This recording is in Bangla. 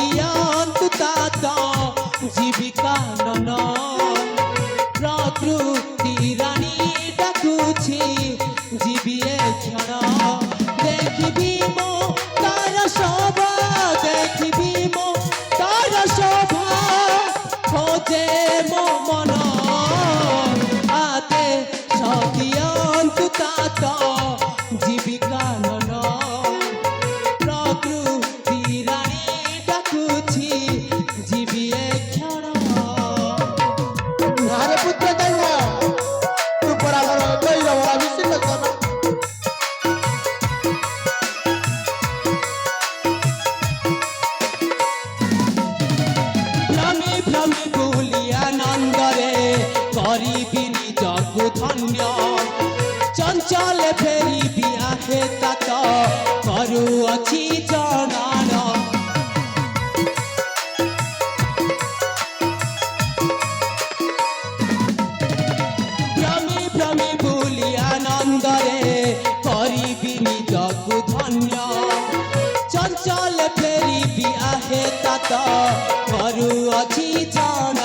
দিয়ন্তু তাত জীবিকা নন প্রকৃতি রানী ডাকুছি জীবিয়ে ক্ষণ দেখিবি মো তার শোভা দেখিবি মো তার শোভা খোঁজে মো মন আতে সদিয়ন্তু তাত জীবিকা নন প্রকৃতি রানী ডাকুছি জীবিয়ে ক্ষণ আরে পুত্র দৈব তু পরাগর দৈব বিশিষ্ট কর ভ্রমে ভ্রমে ভুলিয়া নন্দরে করিবি নিজকু ধন্য চঞ্চলে ফেরিবি আহে তাত করুଅছি জনান ভ্রমে ভ্রমে ভুলিয়া নন্দরে করিবি নিজকু ধন্য চঞ্চল ফেরিবি আহে তাত করুଅছি জনান